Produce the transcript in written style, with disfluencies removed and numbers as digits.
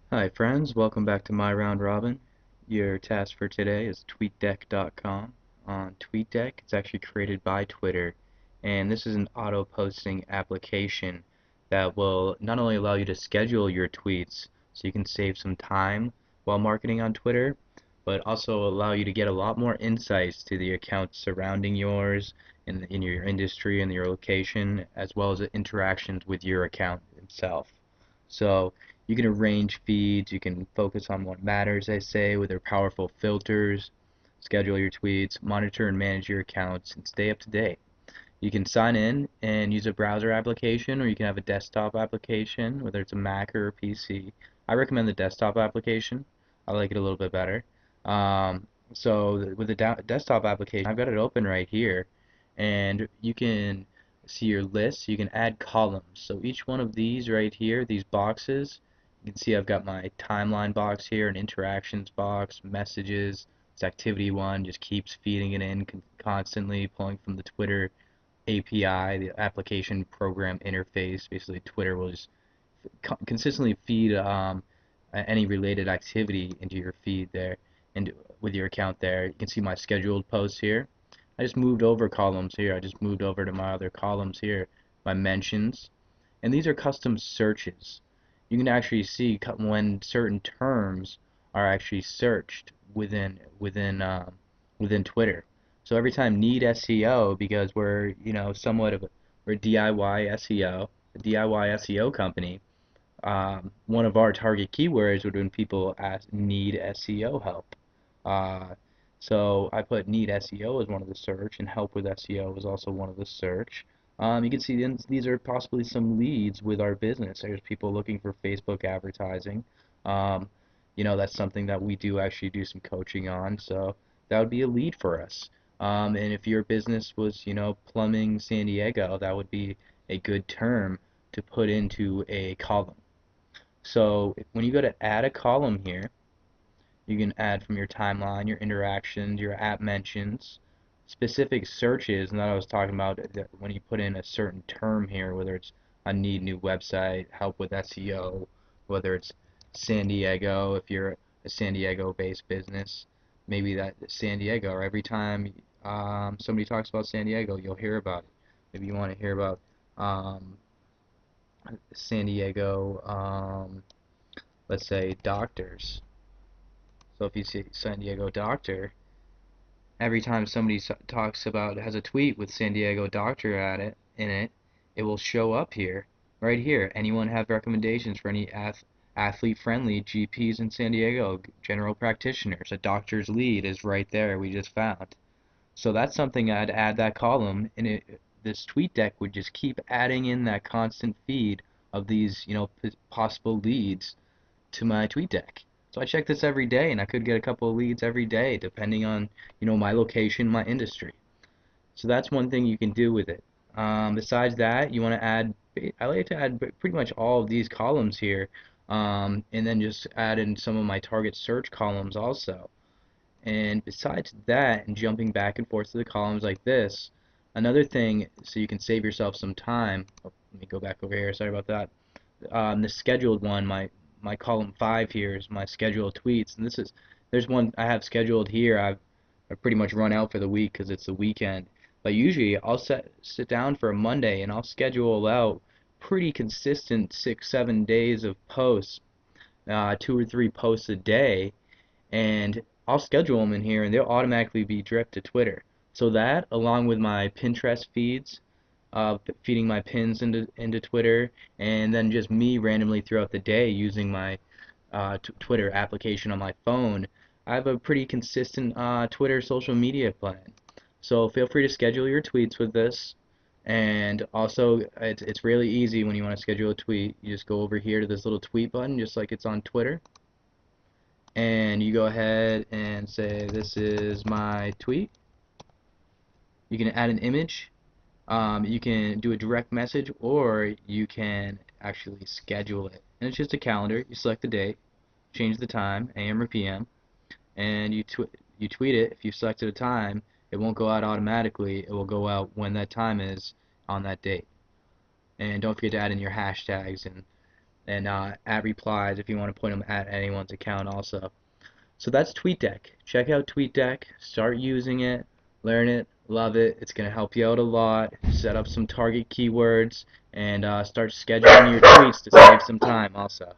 Hi friends, welcome back to My Round Robin. Your task for today is TweetDeck.com. On TweetDeck, it's actually created by Twitter, and this is an auto-posting application that will not only allow you to schedule your tweets so you can save some time while marketing on Twitter, but also allow you to get a lot more insights to the accounts surrounding yours in your industry and your location, as well as the interactions with your account itself. So you can arrange feeds, you can focus on what matters, I say, with their powerful filters, schedule your tweets, monitor and manage your accounts, and stay up to date. You can sign in and use a browser application, or you can have a desktop application, whether it's a Mac or a PC. I recommend the desktop application. I like it a little bit better. With the desktop application, I've got it open right here, and you can see your list. You can add columns. So each one of these right here, these boxes, you can see I've got my timeline box here, an interactions box, messages. It's activity one, just keeps feeding it in constantly, pulling from the Twitter API, the application program interface. Basically, Twitter will just consistently feed any related activity into your feed there, and with your account there. You can see my scheduled posts here. I just moved over columns here. I just moved over to my other columns here, my mentions, and these are custom searches. You can actually see when certain terms are actually searched within Twitter. So every time need SEO, because we're somewhat of we're DIY SEO, a DIY SEO company. One of our target keywords would when people ask need SEO help. Uh, so I put need SEO as one of the search, and help with SEO was also one of the search. You can see these are possibly some leads with our business. There's people looking for Facebook advertising. Um, that's something that we do actually do some coaching on. So that would be a lead for us. And if your business was, plumbing San Diego, that would be a good term to put into a column. So when you go to add a column here, you can add from your timeline, your interactions, your app mentions, specific searches, and that I was talking about that when you put in a certain term here, whether it's I need new website, help with SEO, whether it's San Diego, if you're a San Diego-based business, maybe that San Diego, or every time somebody talks about San Diego, you'll hear about it. Maybe you want to hear about um, San Diego, let's say doctors. So if you see San Diego doctor, every time somebody talks about has a tweet with San Diego doctor at it in it, it will show up here, right here. Anyone have recommendations for any athlete-friendly GPs in San Diego? General practitioners. A doctor's lead is right there. We just found. So that's something I'd add that column, and this TweetDeck would just keep adding in that constant feed of these, possible leads to my TweetDeck. So I check this every day, and I could get a couple of leads every day, depending on, my location, my industry. So that's one thing you can do with it. Besides that, you want to add, I like to add pretty much all of these columns here, and then just add in some of my target search columns also. And besides that, and jumping back and forth to the columns like this, another thing, so you can save yourself some time. Oh, let me go back over here. Sorry about that. The scheduled one, my column 5 here is my scheduled tweets, and there's one I have scheduled here. I've pretty much run out for the week because it's the weekend. But usually I'll sit down for a Monday and I'll schedule out pretty consistent 6 7 days of posts, 2 or 3 posts a day, and I'll schedule them in here, and they'll automatically be dripped to Twitter. So that, along with my Pinterest feeds, feeding my pins into Twitter, and then just me randomly throughout the day using my Twitter application on my phone, I have a pretty consistent Twitter social media plan. So feel free to schedule your tweets with this. And also, it's really easy when you want to schedule a tweet. You just go over here to this little tweet button, just like it's on Twitter, and you go ahead and say this is my tweet. You can add an image, you can do a direct message, or you can actually schedule it, and it's just a calendar. You select the date, change the time, AM or PM, and you tweet it. If you selected a time, it won't go out automatically. It will go out when that time is on that date. And don't forget to add in your hashtags and at replies if you want to put them at anyone's account also. So that's TweetDeck. Check out TweetDeck, start using it, learn it, love it. It's going to help you out a lot. Set up some target keywords and start scheduling your tweets to save some time also.